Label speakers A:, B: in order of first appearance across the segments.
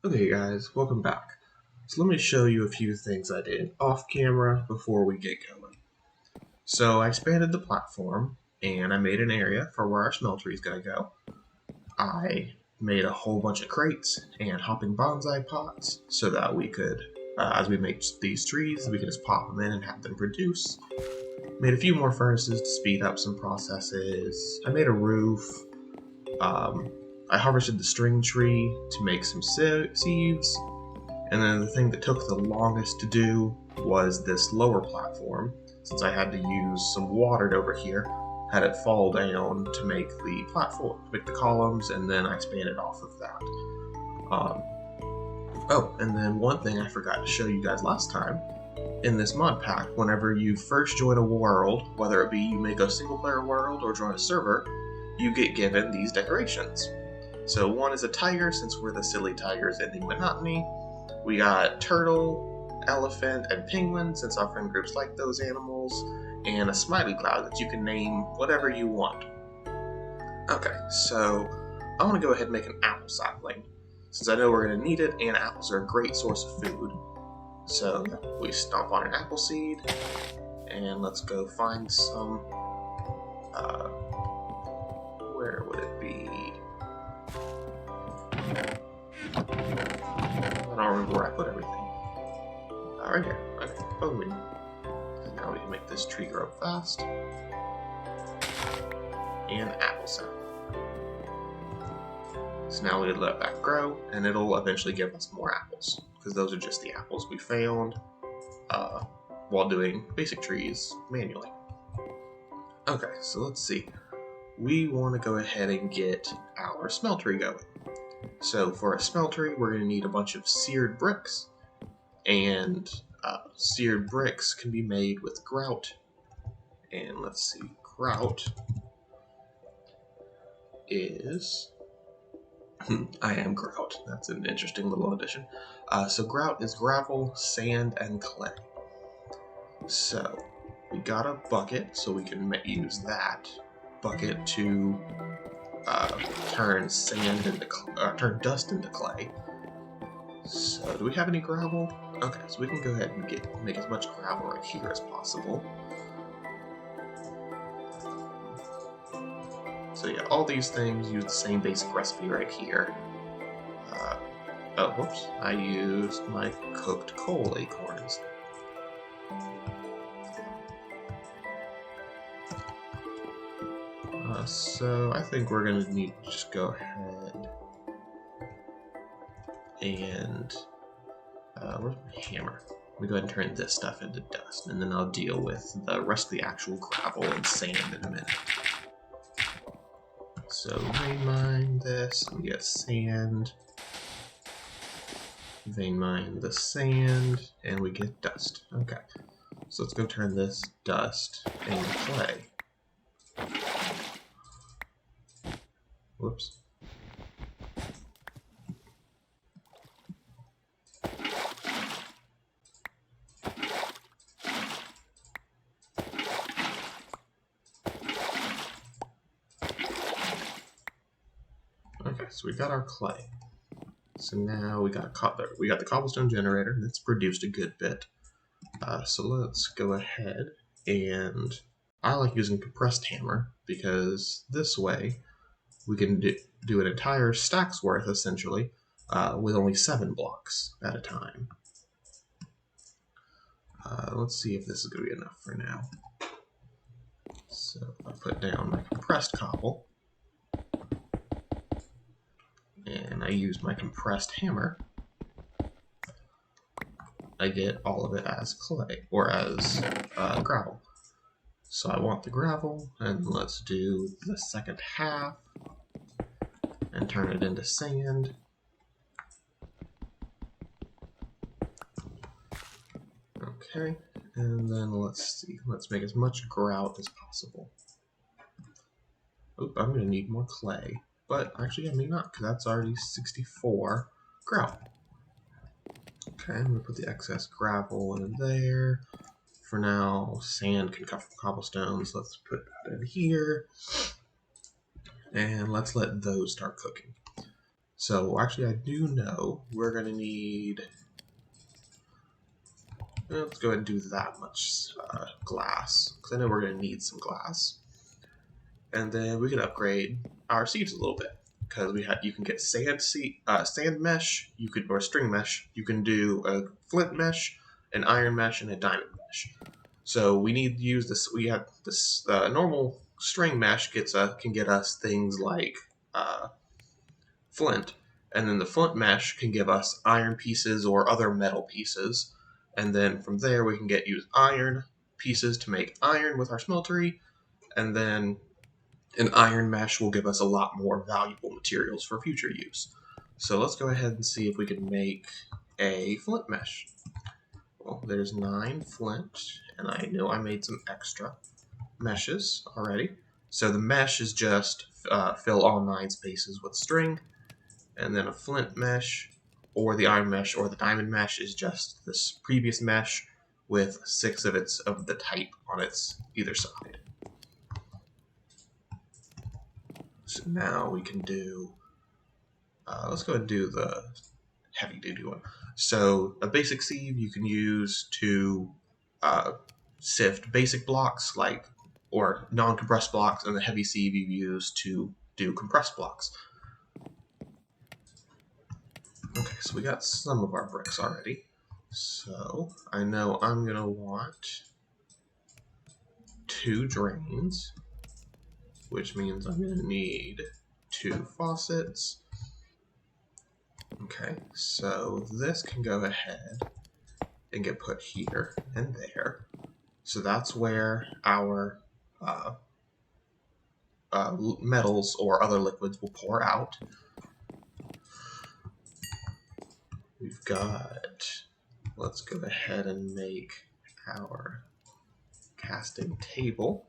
A: Okay guys, welcome back. So let me show you a few things I did off camera before we get going. So I expanded the platform and I made an area for where our smeltery is going to go. I made a whole bunch of crates and hopping bonsai pots so that we could, as we make these trees, we could just pop them in and have them produce. Made a few more furnaces to speed up some processes. I made a roof. I harvested the string tree to make some sieves. And then the thing that took the longest to do was this lower platform, since I had to use some water over here, had it fall down to make the platform, to make the columns, and then I expanded off of that. Oh, and then one thing I forgot to show you guys last time, in this mod pack, whenever you first join a world, whether it be you make a single player world or join a server, you get given these decorations. So one is a tiger, since we're the silly tigers ending monotony. We got turtle, elephant, and penguin, since our friend groups like those animals, and a smiley cloud that you can name whatever you want. Okay, so I want to go ahead and make an apple sapling, since I know we're going to need it, and apples are a great source of food. So we stomp on an apple seed, and let's go find some, where would it be? I don't remember where I put everything. Right here. Okay. Boom. So now we can make this tree grow fast. And apple sap. So now we let that grow, and it'll eventually give us more apples, because those are just the apples we found while doing basic trees manually. Okay, so let's see. We want to go ahead and get our smeltery going. So for a smeltery, we're going to need a bunch of seared bricks, and seared bricks can be made with grout. And let's see, grout is... I am grout. That's an interesting little addition. So grout is gravel, sand, and clay. So we got a bucket, so we can use that bucket to turn sand into turn dust into clay. So do we have any gravel? Okay, so we can go ahead and make as much gravel right here as possible. So yeah, all these things use the same basic recipe right here. Oh, whoops, I used my cooked coal acorns. So I think we're going to need to just go ahead and... where's my hammer? Let me go ahead and turn this stuff into dust, and then I'll deal with the rest of the actual gravel and sand in a minute. So vein mine this, we get sand. Vein mine the sand, and we get dust. Okay, so let's go turn this dust into clay. Whoops. Okay, so we got our clay. So now we got the cobblestone generator that's produced a good bit. So let's go ahead and I like using compressed hammer because this way we can do an entire stack's worth essentially with only 7 blocks at a time. Let's see if this is going to be enough for now. So I put down my compressed cobble. And I use my compressed hammer, I get all of it as clay, or as gravel. So I want the gravel, and let's do the second half, and turn it into sand. Okay, and then let's see, let's make as much grout as possible. Oop, I'm going to need more clay. But actually, I may not, because that's already 64 grout. Okay, I'm going to put the excess gravel in there. For now, sand can come from cobblestones. Let's put that in here. And let's let those start cooking. So actually I do know we're going to need, let's go ahead and do that much glass, because I know we're going to need some glass. And then we can upgrade our sieves a little bit, because you can get sand mesh, or string mesh. You can do a flint mesh, an iron mesh, and a diamond mesh. So we need to use this. We have this normal string mesh can get us things like flint, and then the flint mesh can give us iron pieces or other metal pieces, and then from there we can use iron pieces to make iron with our smeltery, and then an iron mesh will give us a lot more valuable materials for future use. So let's go ahead and see if we can make a flint mesh. Well, there's 9 flint, and I know I made some extra meshes already. So the mesh is just fill all 9 spaces with string, and then a flint mesh, or the iron mesh, or the diamond mesh is just this previous mesh with 6 of the type on its either side. So now we can do, let's go ahead and do the heavy duty one. So a basic sieve you can use to sift basic blocks or non-compressed blocks, and the heavy sieve you use to do compressed blocks. Okay, so we got some of our bricks already. So I know I'm going to want 2 drains, which means I'm going to need 2 faucets. Okay, so this can go ahead and get put here and there. So that's where our metals or other liquids will pour out. We've got, let's go ahead and make our casting table.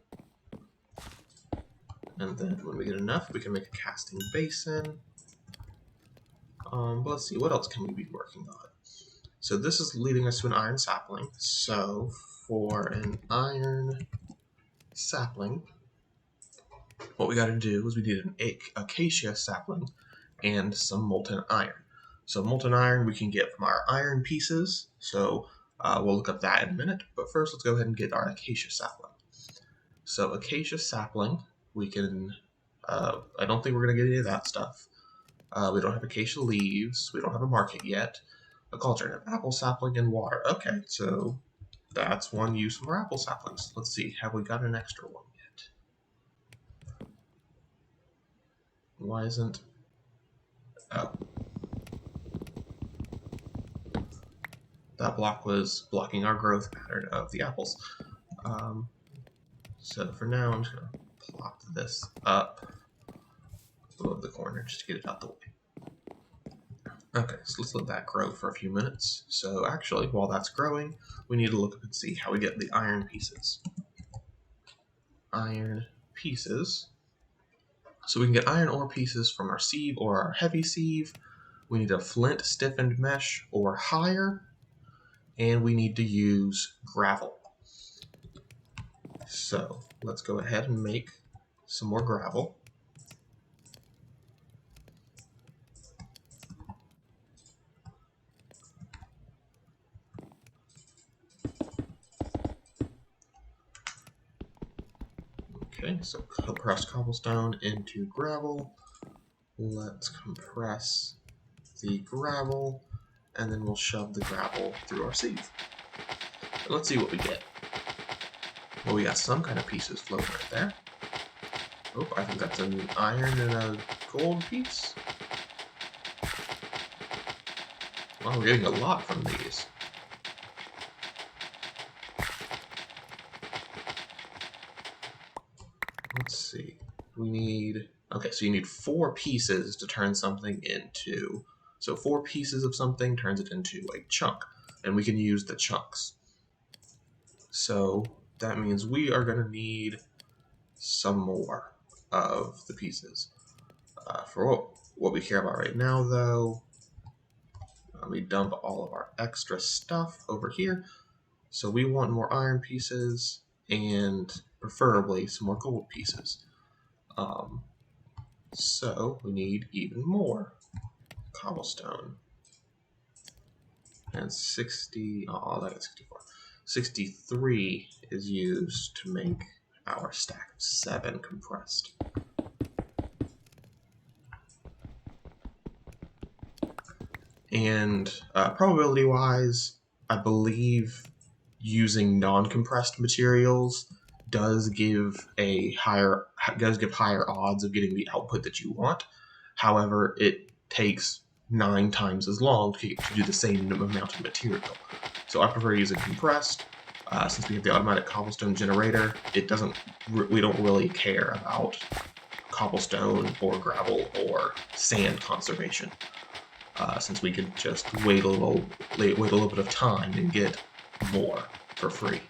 A: And then when we get enough, we can make a casting basin. But let's see, what else can we be working on? So this is leading us to an iron sapling. So for an iron sapling, what we got to do is we need an acacia sapling and some molten iron. So molten iron we can get from our iron pieces. So we'll look up that in a minute. But first, let's go ahead and get our acacia sapling. So acacia sapling, we can, I don't think we're going to get any of that stuff. We don't have acacia leaves. We don't have a market yet. A cauldron of apple sapling and water. Okay, so that's one use of our apple saplings. Let's see, have we got an extra one yet? Why isn't... Oh. That block was blocking our growth pattern of the apples. So for now, I'm just going to plop this up above the corner just to get it out the way. Okay, so let's let that grow for a few minutes. So actually, while that's growing, we need to look up and see how we get the iron pieces. Iron pieces. So we can get iron ore pieces from our sieve or our heavy sieve. We need a flint stiffened mesh or higher. And we need to use gravel. So let's go ahead and make some more gravel. Okay, so compress cobblestone into gravel. Let's compress the gravel, and then we'll shove the gravel through our sieve. And let's see what we get. Well, we got some kind of pieces floating right there. Oh, I think that's an iron and a gold piece. Wow, we're getting a lot from these. Let's see. We need... Okay, so you need 4 pieces to turn something into... So 4 pieces of something turns it into a chunk. And we can use the chunks. So that means we are going to need some more of the pieces. For what we care about right now, though, we dump all of our extra stuff over here. So we want more iron pieces and preferably some more gold pieces. So we need even more. cobblestone. And 60, oh, that is 64. 63 is used to make our stack of 7 compressed. And probability-wise, I believe using non-compressed materials does give higher odds of getting the output that you want. However, it takes 9 times as long to do the same amount of material. So I prefer using compressed. Since we have the automatic cobblestone generator, we don't really care about cobblestone or gravel or sand conservation. Since we could just wait a little bit of time and get more for free.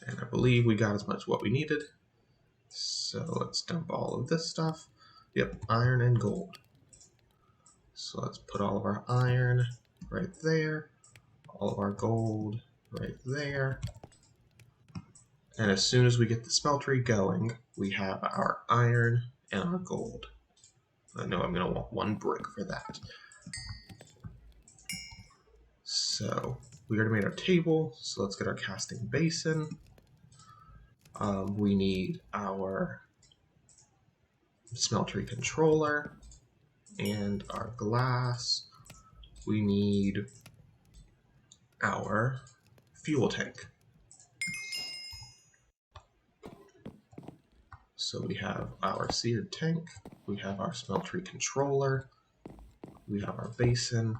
A: And I believe we got as much as what we needed. So let's dump all of this stuff. Yep, iron and gold. So let's put all of our iron right there, all of our gold right there. And as soon as we get the smeltery going, we have our iron and our gold. I know I'm going to want 1 brick for that. So we already made our table, so let's get our casting basin. We need our smeltery controller and our glass. We need our fuel tank. So we have our seared tank, we have our smeltery controller, we have our basin,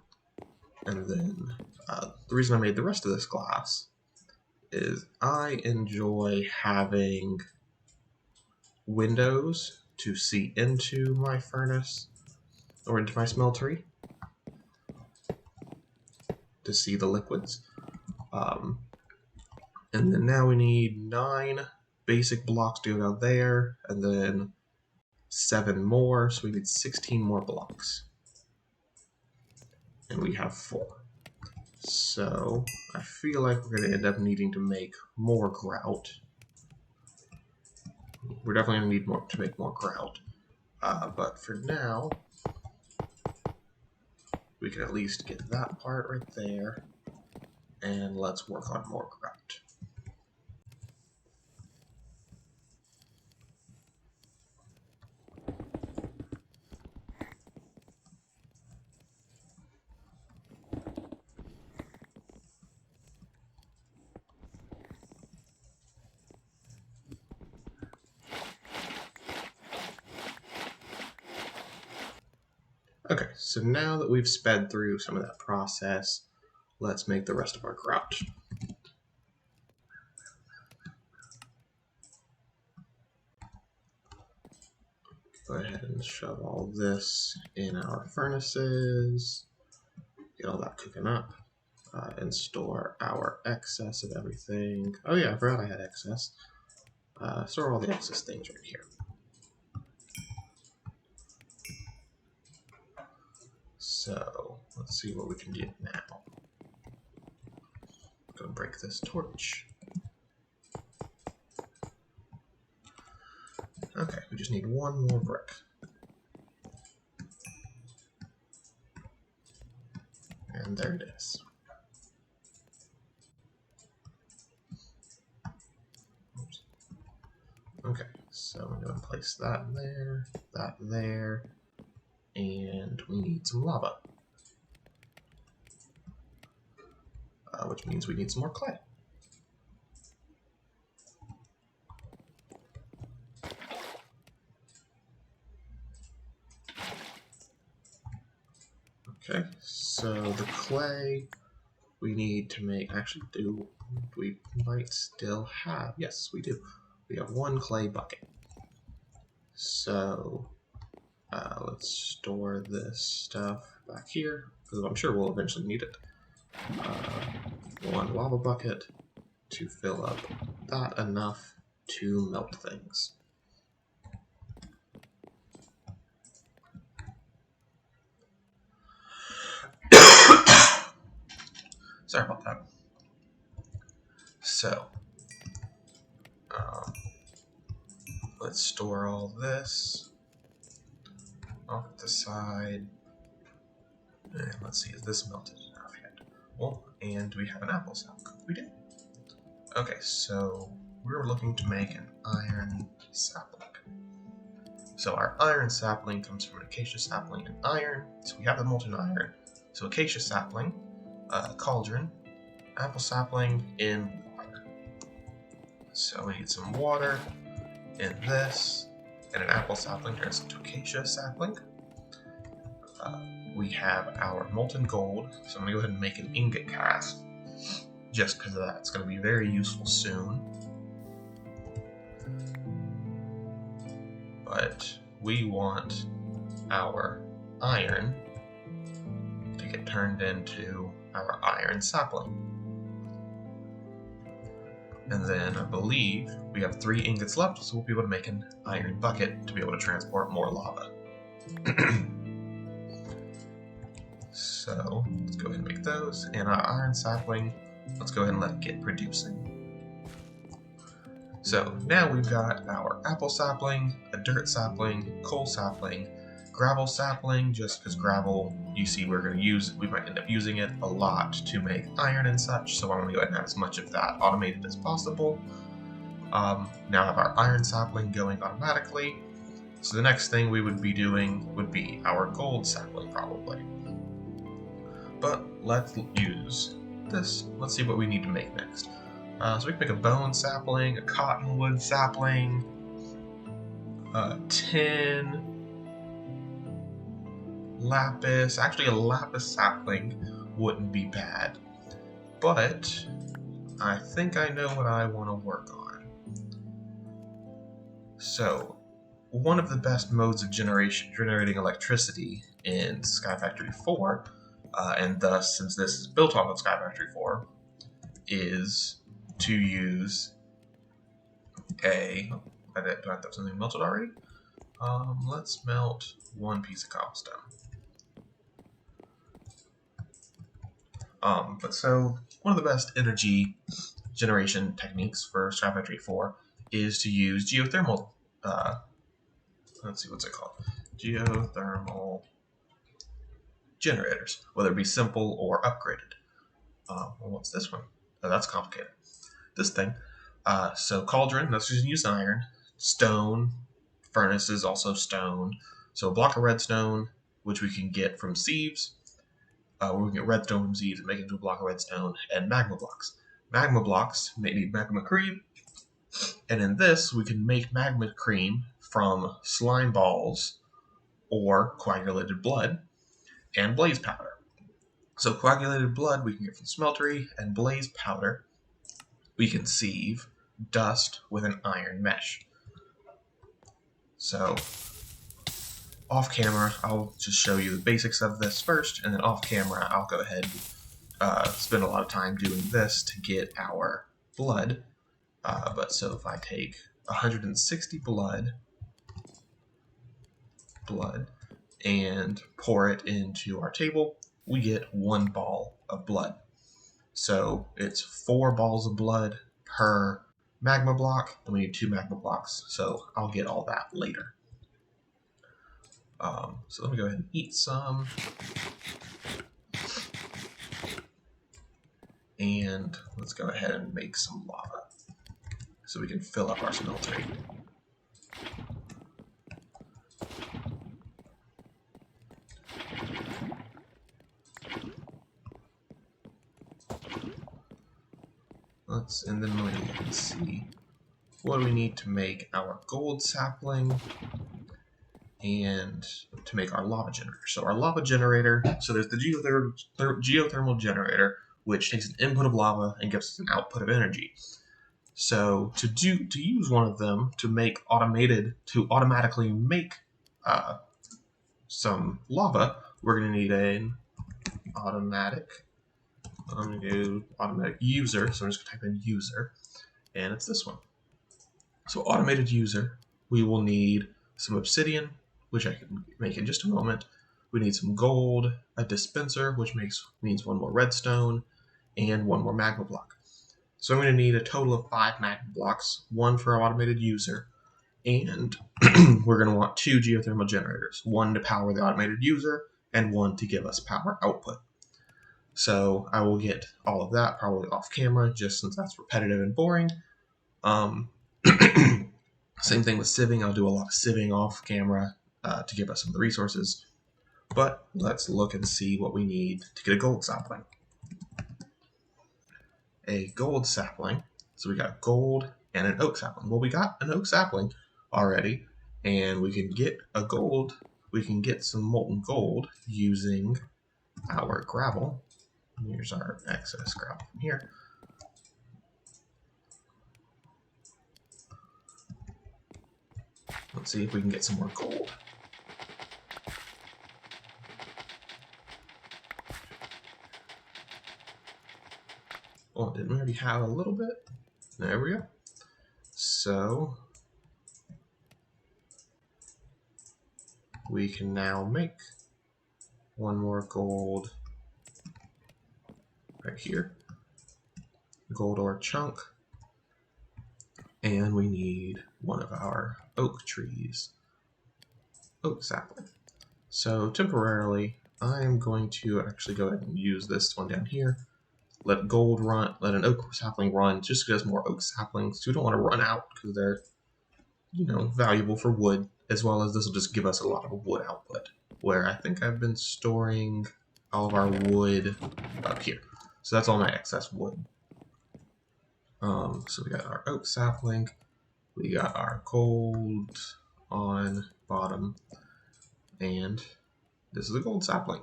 A: and then the reason I made the rest of this glass is I enjoy having windows to see into my furnace or into my smeltery to see the liquids. And then now we need 9 basic blocks to go down there, and then 7 more, so we need 16 more blocks. And we have 4. So I feel like we're going to end up needing to make more grout. We're definitely going to need more to make more grout. But for now, we can at least get that part right there. And let's work on more grout. Okay, so now that we've sped through some of that process, let's make the rest of our grout. Go ahead and shove all this in our furnaces, get all that cooking up, and store our excess of everything. Oh yeah, I forgot I had excess. Store all the excess things right here. So let's see what we can get now. Go break this torch. Okay, we just need 1 more brick. And there it is. Oops. Okay, so I'm going to place that there, and we need some lava. Which means we need some more clay. Okay, so the clay we need to make, actually we might still have, yes we do. We have 1 clay bucket. So let's store this stuff back here, because I'm sure we'll eventually need it. 1 lava bucket to fill up that enough to melt things. Sorry about that. So, let's store all this. off to the side. And let's see, is this melted enough yet? Well, and do we have an apple sapling? We do. Okay, so we're looking to make an iron sapling. So our iron sapling comes from an acacia sapling and iron. So we have the molten iron. So acacia sapling, cauldron, apple sapling in water. So we need some water in this, and an apple sapling turns into acacia sapling. We have our molten gold, so I'm going to go ahead and make an ingot cast, just because of that. It's going to be very useful soon. But we want our iron to get turned into our iron sapling. And then I believe we have 3 ingots left, so we'll be able to make an iron bucket to be able to transport more lava. So let's go ahead and make those. And our iron sapling, let's go ahead and let it get producing. So now we've got our apple sapling, a dirt sapling, coal sapling, gravel sapling, just because gravel, you see we might end up using it a lot to make iron and such, so I want to go ahead and have as much of that automated as possible. Now I have our iron sapling going automatically, so the next thing we would be doing would be our gold sapling probably. But let's use this. Let's see what we need to make next. So we can make a bone sapling, a cottonwood sapling, tin, lapis. Actually, a lapis sapling wouldn't be bad. But I think I know what I want to work on. So, one of the best modes of generating electricity in Sky Factory 4, and thus, since this is built off of Sky Factory 4, is to use do I have something melted already? Let's melt 1 piece of cobblestone. But so, one of the best energy generation techniques for Sky Factory 4 is to use geothermal, let's see, what's it called? Geothermal generators, whether it be simple or upgraded. Well, what's this one? Oh, that's complicated. This thing. So cauldron, that's just use iron. Stone, furnace is also stone. So a block of redstone, which we can get from sieves. Where we can get redstone from sieves and make it into a block of redstone, and magma blocks. Magma blocks need magma cream, and in this we can make magma cream from slime balls or coagulated blood and blaze powder. So coagulated blood we can get from smeltery, and blaze powder we can sieve dust with an iron mesh. So off camera, I'll just show you the basics of this first, and then off camera, I'll go ahead and spend a lot of time doing this to get our blood. But so if I take 160 blood, and pour it into our table, we get 1 ball of blood. So it's 4 balls of blood per magma block, and we need 2 magma blocks, so I'll get all that later. So let me go ahead and eat some. And let's go ahead and make some lava so we can fill up our smeltery. And then we can see what do we need to make our gold sapling and to make our lava generator. So our lava generator, so there's the geothermal generator, which takes an input of lava and gives us an output of energy. So to use one of them to automatically make some lava, we're going to need an automatic user. So I'm just going to type in user, and it's this one. So automated user, we will need some obsidian, which I can make in just a moment. We need some gold, a dispenser, which means 1 more redstone, and 1 more magma block. So I'm going to need a total of 5 magma blocks, 1 for our automated user, And we're going to want 2 geothermal generators, one to power the automated user and one to give us power output. So I will get all of that probably off camera, just since that's repetitive and boring. Same thing with sieving. I'll do a lot of sieving off camera to give us some of the resources. But let's look and see what we need to get a gold sapling. A gold sapling. So we got gold and an oak sapling. Well, we got an oak sapling already, and we can get a gold. We can get some molten gold using our gravel. Here's our excess gravel from here. Let's see if we can get some more gold. Oh, didn't we already have a little bit? There we go. So we can now make one more gold right here. Gold ore chunk. And we need one of our oak trees. Oak sapling. So temporarily, I'm going to actually go ahead and use this one down here. Let gold run, let an oak sapling run, just because more oak saplings. We don't want to run out because they're, valuable for wood, as well as this will just give us a lot of wood output. Where I think I've been storing all of our wood up here. So that's all my excess wood. So we got our oak sapling, we got our gold on bottom, and this is a gold sapling.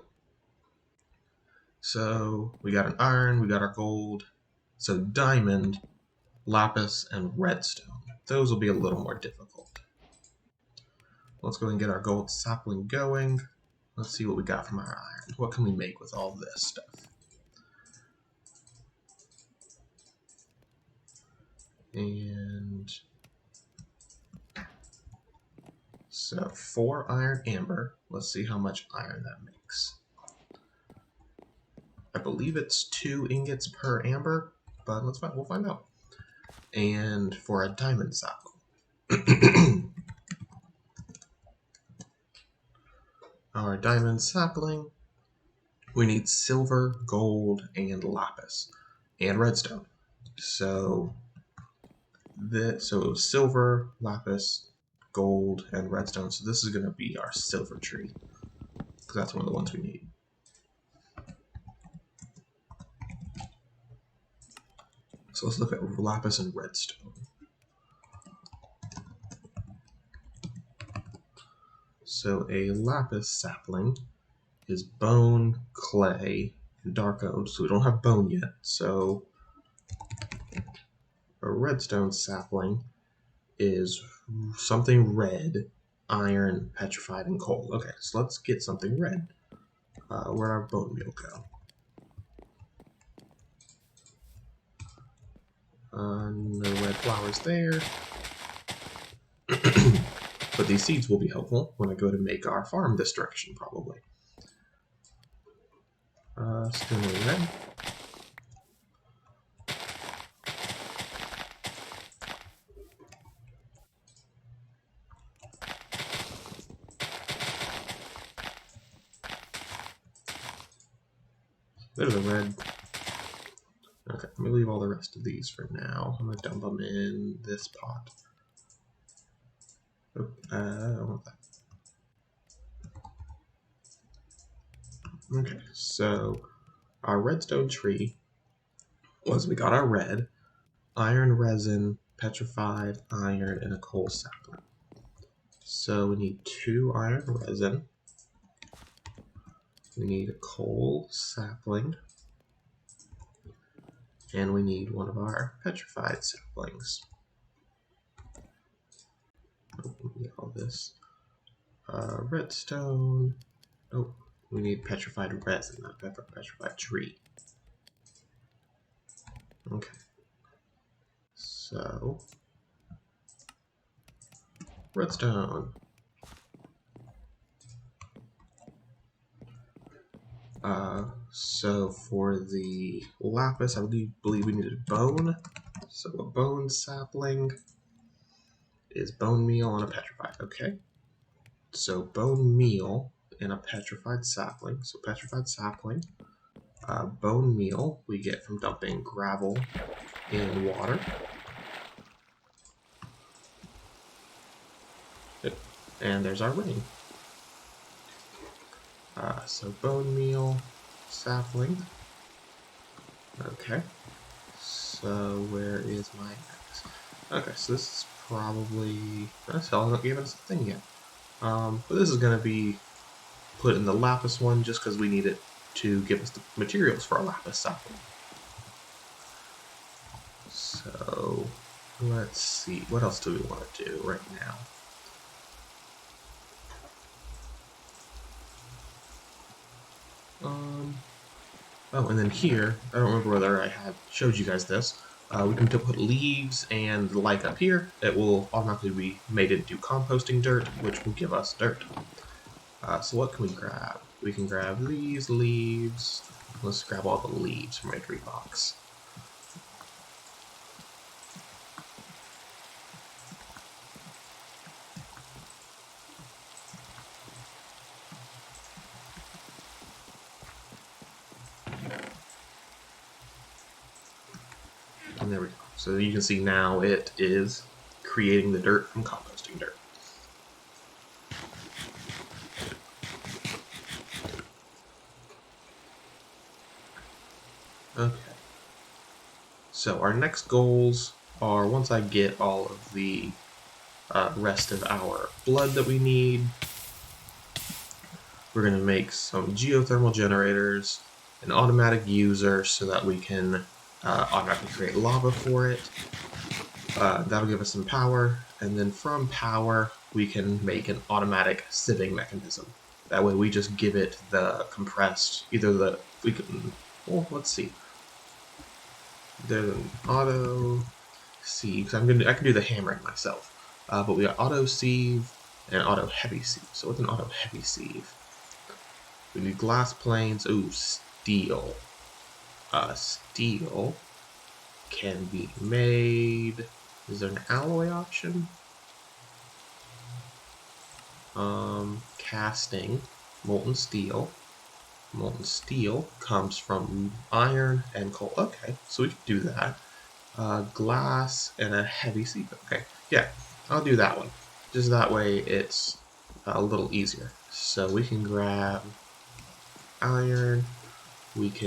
A: So we got an iron, we got our gold. So diamond, lapis, and redstone. Those will be a little more difficult. Let's go and get our gold sapling going. Let's see what we got from our iron. What can we make with all this stuff? And so 4 iron amber. Let's see how much iron that makes. I believe it's 2 ingots per amber, but we'll find out. And for a diamond sapling. Our diamond sapling, we need silver, gold, and lapis, and redstone. So silver, lapis, gold, and redstone. So this is going to be our silver tree, because that's one of the ones we need. So let's look at lapis and redstone. So a lapis sapling is bone, clay, and dark oak. So we don't have bone yet. So a redstone sapling is something red, iron, petrified, and coal. Okay, so let's get something red. Where'd our bone meal go? No red flowers there. But these seeds will be helpful when I go to make our farm this direction, probably. Still no red. There's a red. Okay, let me leave all the rest of these for now. I'm going to dump them in this pot. Oh, I don't want that. Okay, so our redstone tree was we got our red, iron resin, petrified iron, and a coal sapling. So we need 2 iron resin. We need a coal sapling. And we need one of our petrified saplings. Oh, we need all this. Redstone. Oh, we need petrified resin, not petrified tree. Okay. So, redstone. So for the lapis, I believe we needed bone. So a bone sapling is bone meal and a petrified. Okay. So bone meal and a petrified sapling. So petrified sapling. Bone meal we get from dumping gravel in water. And there's our ring. So bone meal, sapling. Okay. So where is my axe? Okay, so this is probably... That's all, I don't give us a thing yet. But this is going to be put in the lapis one just because we need it to give us the materials for our lapis sapling. So let's see, what else do we want to do right now? Oh, and then here, I don't remember whether I had showed you guys this. We can put leaves and the like up here. It will automatically be made into composting dirt, which will give us dirt. So what can we grab? We can grab these leaves. Let's grab all the leaves from my tree box. And there we go. So you can see now it is creating the dirt from composting dirt. Okay. So our next goals are, once I get all of the rest of our blood that we need, we're going to make some geothermal generators, an automatic user so that we can automatically create lava for it. That'll give us some power, and then from power we can make an automatic sieving mechanism. That way we just give it the compressed, let's see. There's an auto sieve, because I can do the hammering myself. But we got auto sieve and auto heavy sieve. So what's an auto heavy sieve? We need glass planes. Ooh, steel. Steel can be made. Is there an alloy option? Casting, molten steel. Molten steel comes from iron and coal. Okay, so we can do that. Glass and a heavy sieve. Okay, yeah, I'll do that one. Just that way it's a little easier. So we can grab iron. Let's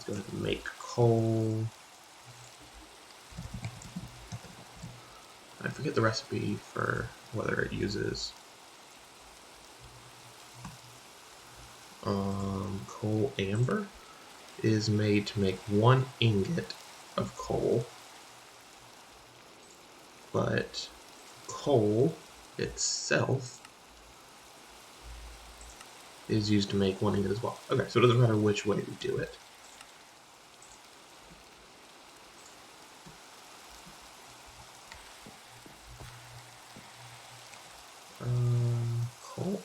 A: go ahead and make coal. I forget the recipe for whether it uses coal amber is made to make 1 ingot of coal, but coal itself is used to make 1 ingot as well. Okay, so it doesn't matter which way we do it. Coal.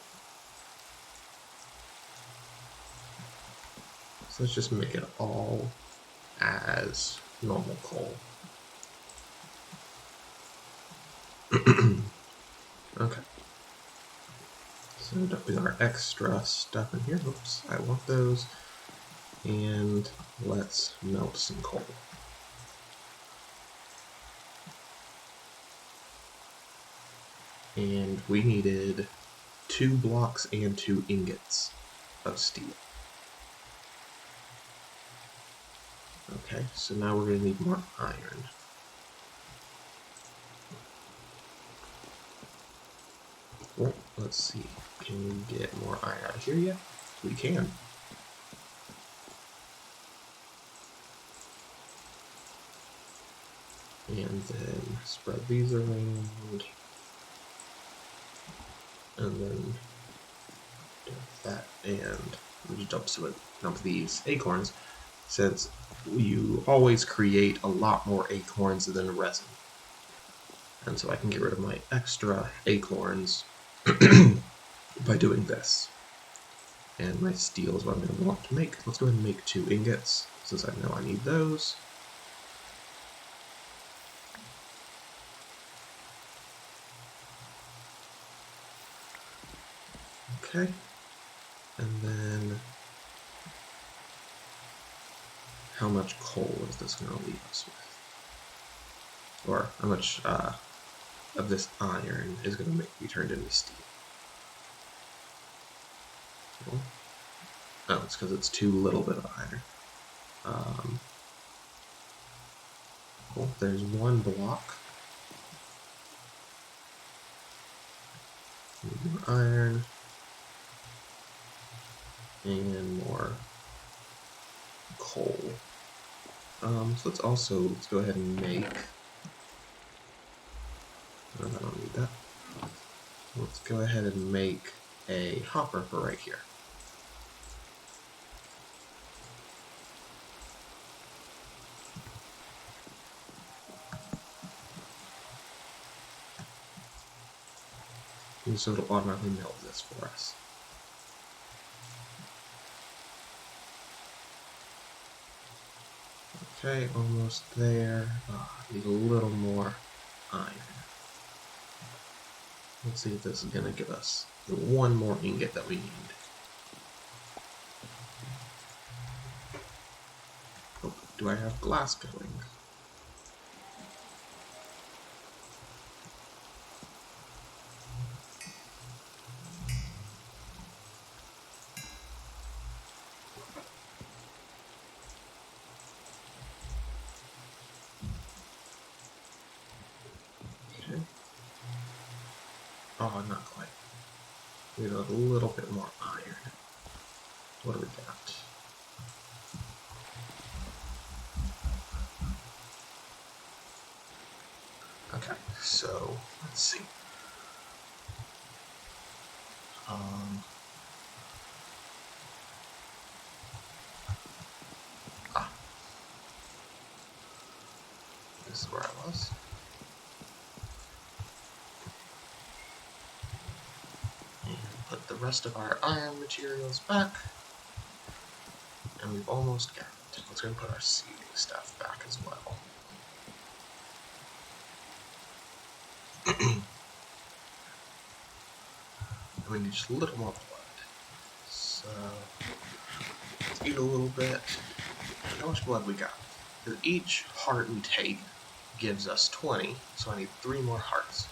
A: So let's just make it all as normal coal. Okay. So dumping our extra stuff in here. Oops, I want those. And let's melt some coal. And we needed 2 blocks and 2 ingots of steel. Okay, so now we're going to need more iron. Well, let's see. Can we get more iron out of here yet? We can. And then spread these around. And then do that, and we just dump these acorns, since you always create a lot more acorns than resin. And so I can get rid of my extra acorns by doing this. And my steel is what I'm going to want to make. Let's go ahead and make 2 ingots, since I know I need those. Okay. And then how much coal is this going to leave us with? Or how much of this iron is going to be turned into steel? Cool. Oh, it's because it's too little bit of iron. Cool. There's one block. More iron. And more coal. So let's go ahead and make. Oh, I don't need that. Let's go ahead and make a hopper for right here. And so it'll automatically melt this for us. Okay, almost there. Need a little more iron. Let's see if this is going to give us the one more ingot that we need. Oh, do I have glass going? Okay. Oh, not quite. We need a little bit more iron. What do we got? Okay, so let's see. This is where I was. And put the rest of our iron materials back. And we've almost got it. Let's go and put our seeding stuff back as well. And we need just a little more blood. So let's eat a little bit. How much blood we got? Because each heart we take gives us 20, so I need 3 more hearts.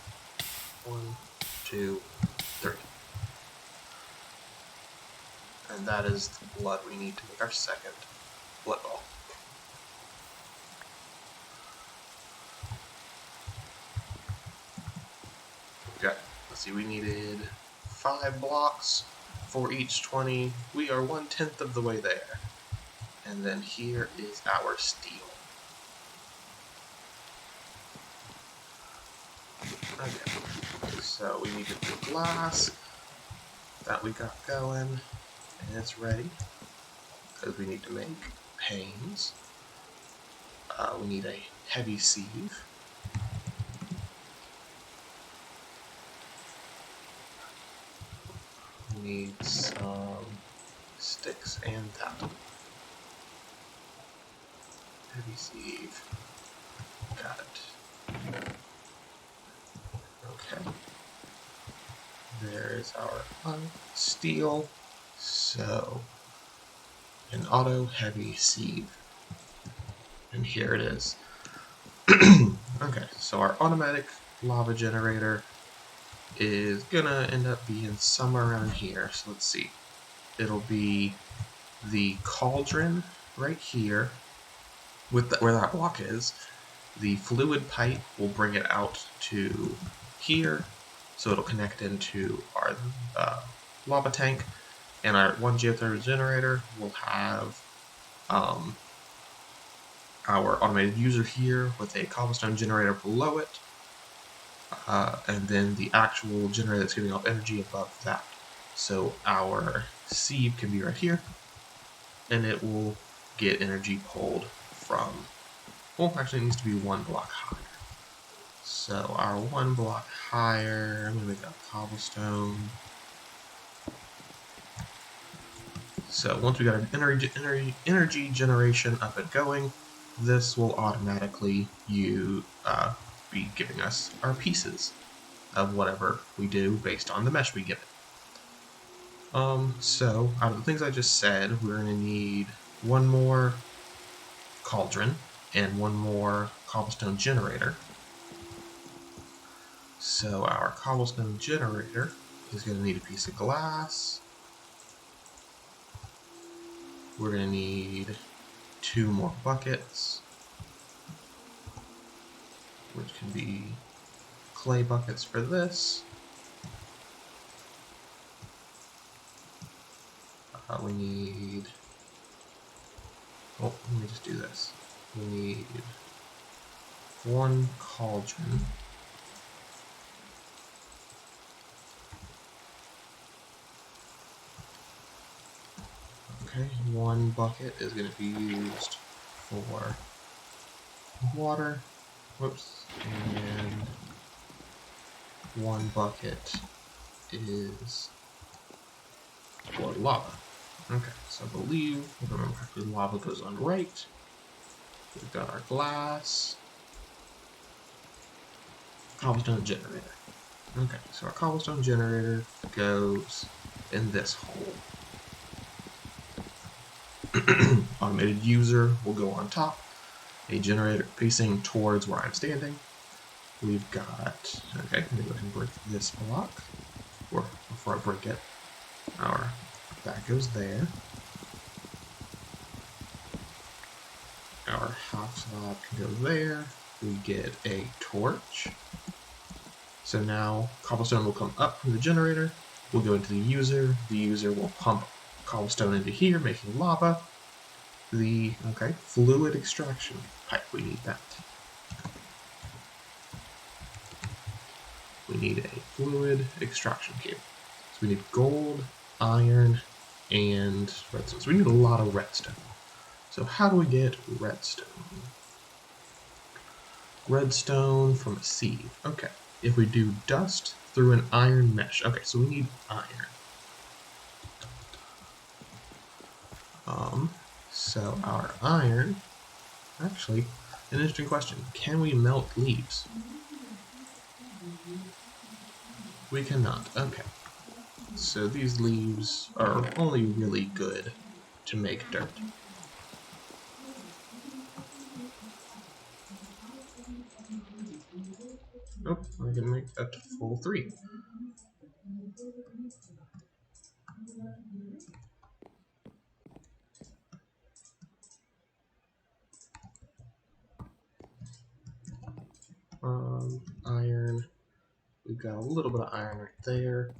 A: 1, 2, 3. And that is the blood we need to make our second blood ball. Okay, let's see, we needed 5 blocks for each 20. We are 1/10 of the way there. And then here is our steel. Okay, so we needed the glass that we got going, and it's ready, because we need to make panes. We need a heavy sieve. We need some sticks and that. Heavy sieve. Got it. Okay. There's our steel. So, an auto heavy sieve. And here it is. Okay, so our automatic lava generator is gonna end up being somewhere around here. So let's see. It'll be the cauldron right here, with where that block is. The fluid pipe will bring it out to here, so it'll connect into our lava tank, and our one geothermal generator will have our automated user here with a cobblestone generator below it, and then the actual generator that's giving off energy above that. So our sieve can be right here, and it will get energy pulled from, well, actually it needs to be 1 block higher. So our 1 block higher, I'm going to make that cobblestone. So once we got an energy generation up and going, this will automatically be giving us our pieces of whatever we do based on the mesh we give it. So out of the things I just said, we're going to need one more cauldron and one more cobblestone generator. So our cobblestone generator is going to need a piece of glass. We're going to need 2 more buckets, which can be clay buckets for this. We need... Oh, let me just do this. We need 1 cauldron. Okay, 1 bucket is going to be used for water. Whoops. And 1 bucket is for lava. Okay, so I believe, remember, the lava goes on right. We've got our glass. Cobblestone generator. Okay, so our cobblestone generator goes in this hole. Automated user will go on top. A generator facing towards where I'm standing. We've got, okay, let me go ahead and break this block. Or before I break it, that goes there. Our half slab can go there. We get a torch. So now cobblestone will come up from the generator. We'll go into the user. The user will pump cobblestone into here, making lava. Okay, fluid extraction pipe, we need that. We need a fluid extraction cable. So we need gold, iron, and redstone. So we need a lot of redstone. So how do we get redstone? Redstone from a sieve. Okay, if we do dust through an iron mesh. Okay, so we need iron. So our iron, actually, an interesting question. Can we melt leaves? We cannot. Okay. So these leaves are only really good to make dirt. Nope, I can make that to full 3. Iron. We've got a little bit of iron right there.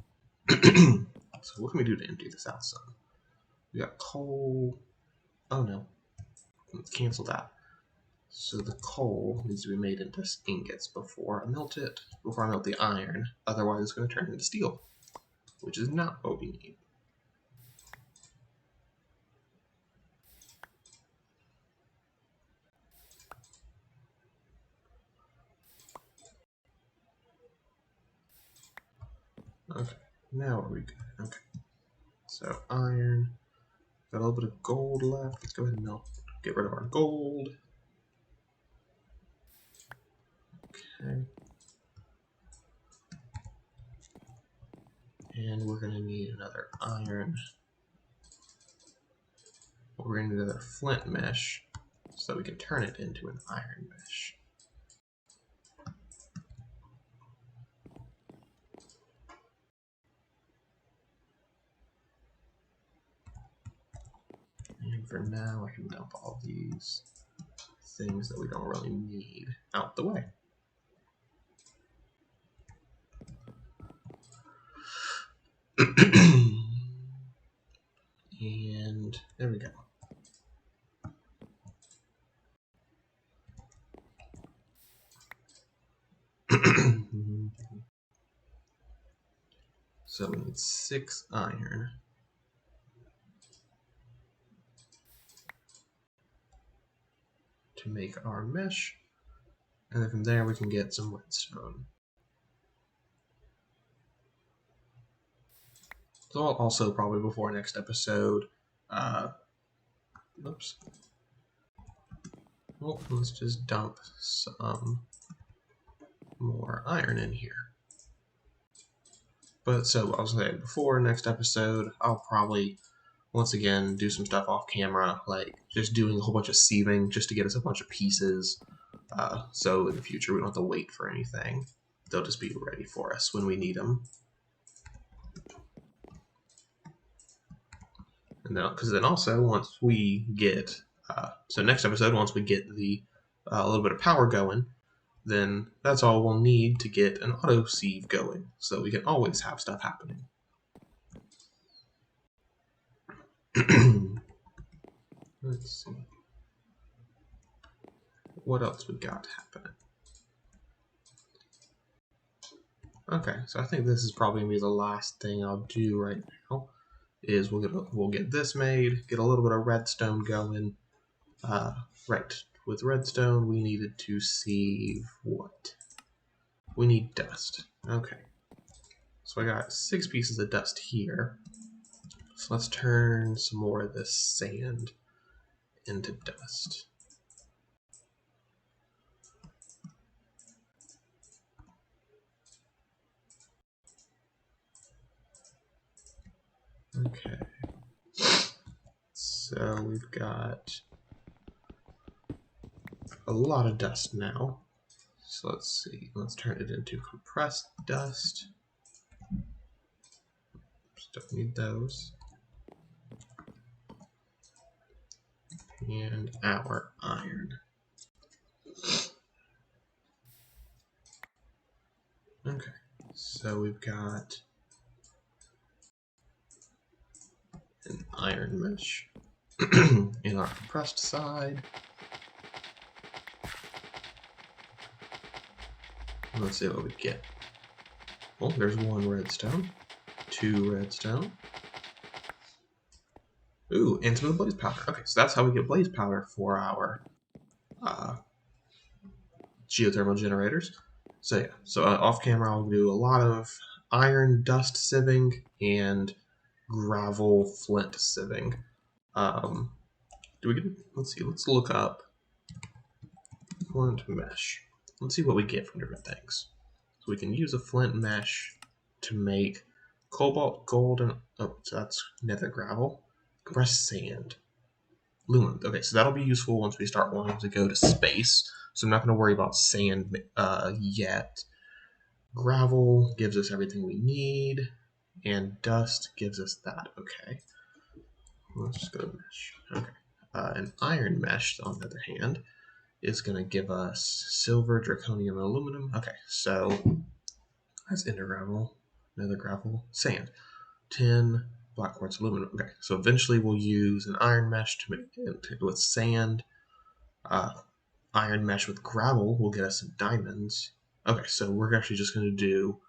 A: So what can we do to empty this out some? We got coal. Oh no. Let's cancel that. So the coal needs to be made into ingots before I melt it, before I melt the iron. Otherwise it's going to turn into steel, which is not what we need. Okay, now are we good? Okay. So iron. Got a little bit of gold left. Let's go ahead and melt. Get rid of our gold. Okay. And we're going to need another iron. We're going to need another flint mesh so that we can turn it into an iron mesh. And for now, I can dump all these things that we don't really need out the way. And there we go. So we need 6 iron. To make our mesh. And then from there we can get some redstone. So I'll also probably before next episode, oops. Well, let's just dump some more iron in here. But so I was saying before next episode, I'll probably once again do some stuff off camera, like just doing a whole bunch of sieving just to get us a bunch of pieces. So in the future we don't have to wait for anything. They'll just be ready for us when we need them. And because then also once we get so next episode, once we get the a little bit of power going, then that's all we'll need to get an auto sieve going, so we can always have stuff happening. Let's see. What else we got happening? Okay, so I think this is probably going to be the last thing I'll do right now, is we'll get this made, get a little bit of redstone going. Right, with redstone we needed to sieve what? We need dust. Okay. So I got 6 pieces of dust here. So let's turn some more of this sand into dust. Okay. So we've got a lot of dust now. So let's see. Let's turn it into compressed dust. Just don't need those. And our iron. Okay. So we've got an iron mesh in our compressed side. Let's see what we get. Well, there's 1 redstone, 2 redstone. Ooh, and some of the blaze powder. Okay, so that's how we get blaze powder for our geothermal generators. So yeah, so off camera I'll do a lot of iron dust sieving and gravel flint sieving. Let's see, let's look up flint mesh. Let's see what we get from different things. So we can use a flint mesh to make cobalt, gold, and so that's nether gravel, compressed sand, aluminum. Okay, so that'll be useful once we start wanting to go to space. So I'm not going to worry about sand yet. Gravel gives us everything we need, and dust gives us that. Okay, let's just go to mesh. Okay, an iron mesh, on the other hand, is going to give us silver, draconium, and aluminum. Okay, so that's ender gravel, nether gravel, sand, tin, black quartz, aluminum. Okay, so eventually we'll use an iron mesh to make it with sand. Iron mesh with gravel will get us some diamonds. Okay, so we're actually just going to do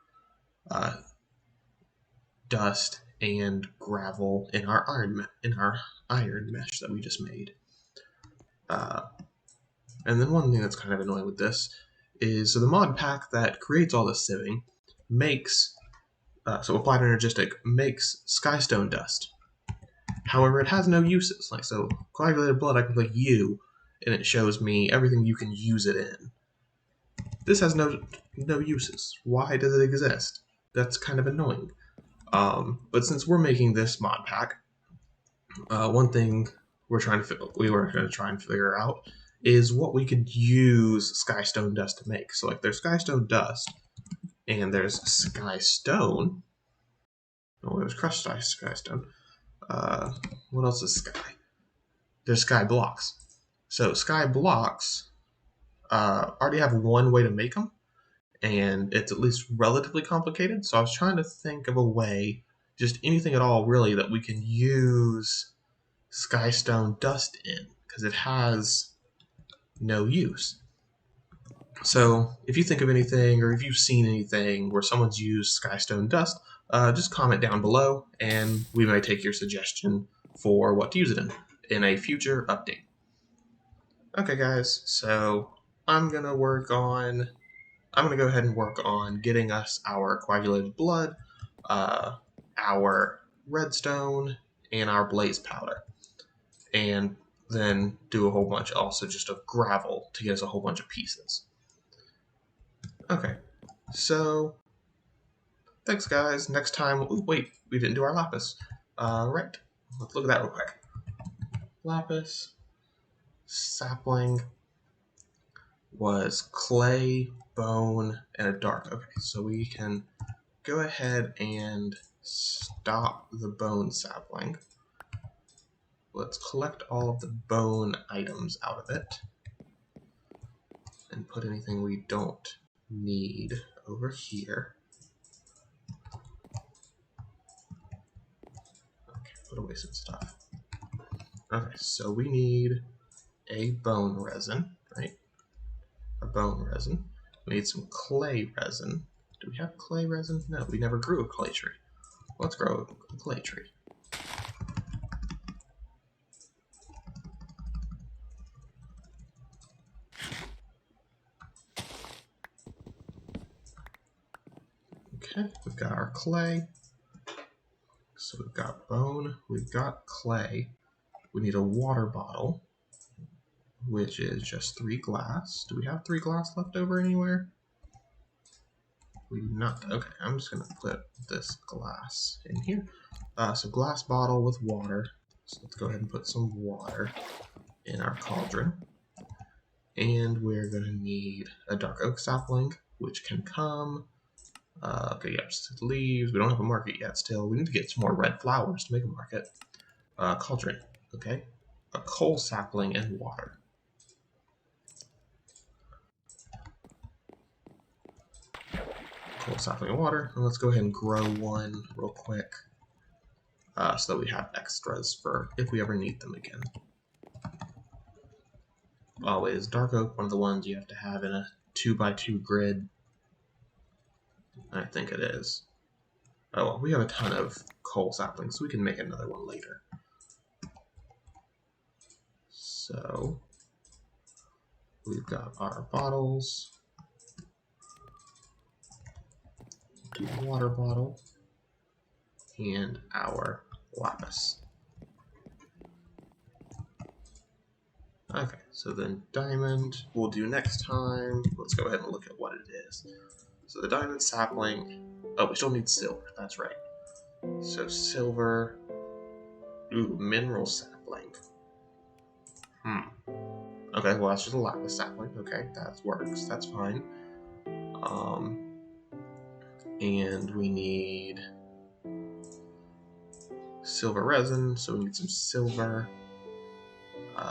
A: dust and gravel in our iron mesh that we just made. And then one thing that's kind of annoying with this is, so the mod pack that creates all this sieving makes, so applied energistic makes skystone dust. However, it has no uses. Like, so coagulated blood, I can click U, and it shows me everything you can use it in. This has no uses. Why does it exist? That's kind of annoying. But since we're making this mod pack, one thing we were going to try and figure out is what we could use skystone dust to make. So like there's skystone dust, and there's skystone. Oh, there's crushed skystone. What else is sky? There's sky blocks. So sky blocks already have one way to make them, and it's at least relatively complicated. So I was trying to think of a way, just anything at all really, that we can use skystone dust in, because it has no use. So if you think of anything, or if you've seen anything where someone's used skystone dust, just comment down below, and we may take your suggestion for what to use it in a future update. Okay guys, so I'm gonna go ahead and work on getting us our coagulated blood, our redstone, and our blaze powder. And then do a whole bunch also just of gravel to get us a whole bunch of pieces. Okay, so Thanks, guys. Next time... Ooh, wait, we didn't do our lapis. Right. Let's look at that real quick. Lapis, sapling, was clay, bone, and a dark. Okay, so we can go ahead and stop the bone sapling. Let's collect all of the bone items out of it and put anything we don't need over here. Okay, put away some stuff. Okay, so we need a bone resin, right? A bone resin. We need some clay resin. Do we have clay resin? No, we never grew a clay tree. Let's grow a clay tree. Okay, we've got our clay. So we've got bone, we've got clay. We need a water bottle, which is just 3 glass. Do we have 3 glass left over anywhere? We do not. Okay, I'm just going to put this glass in here. So glass bottle with water. So let's go ahead and put some water in our cauldron. And we're going to need a dark oak sapling, which can come. Okay, yeah, just leaves. We don't have a market yet still. We need to get some more red flowers to make a market. Cauldron, okay. A coal sapling and water. Coal sapling and water. And let's go ahead and grow one real quick. So that we have extras for if we ever need them again. Always dark oak, one of the ones you have to have in a 2x2 grid. I think it is. Oh well, we have a ton of coal saplings, so we can make another one later. So we've got our bottles, water bottle, and our lapis. Okay, so then diamond we'll do next time. Let's go ahead and look at what it is. So the diamond sapling, oh, we still need silver, that's right. So silver, ooh, mineral sapling. Okay, well that's just a lapis sapling, okay, that works, that's fine. And we need silver resin, so we need some silver.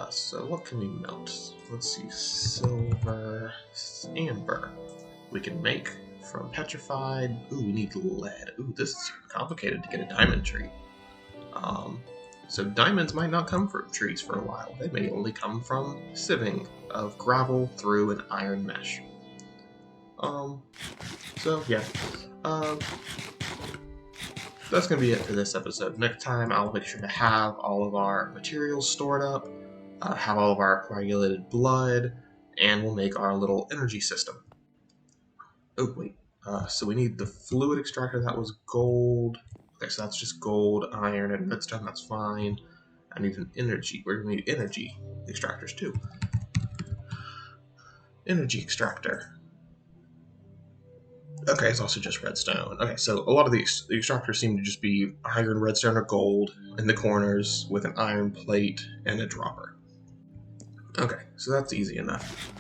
A: So what can we melt? Let's see, silver, amber. We can make from petrified. Ooh, we need lead. Ooh, this is complicated to get a diamond tree. So diamonds might not come from trees for a while. They may only come from sieving of gravel through an iron mesh. So yeah. That's going to be it for this episode. Next time, I'll make sure to have all of our materials stored up, have all of our coagulated blood, and we'll make our little energy system. Oh, wait. So we need the fluid extractor. That was gold. Okay, so that's just gold, iron, and redstone. That's fine. I need an energy. We're going to need energy extractors, too. Energy extractor. Okay, it's also just redstone. Okay, so a lot of the extractors seem to just be iron, redstone, or gold in the corners with an iron plate and a dropper. Okay, so that's easy enough.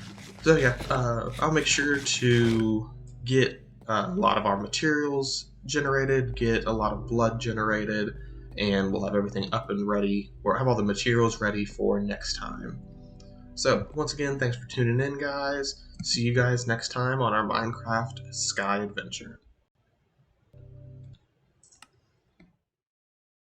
A: So yeah, I'll make sure to get a lot of our materials generated, get a lot of blood generated, and we'll have everything up and ready, or have all the materials ready for next time. So, once again, thanks for tuning in, guys. See you guys next time on our Minecraft Sky Adventure.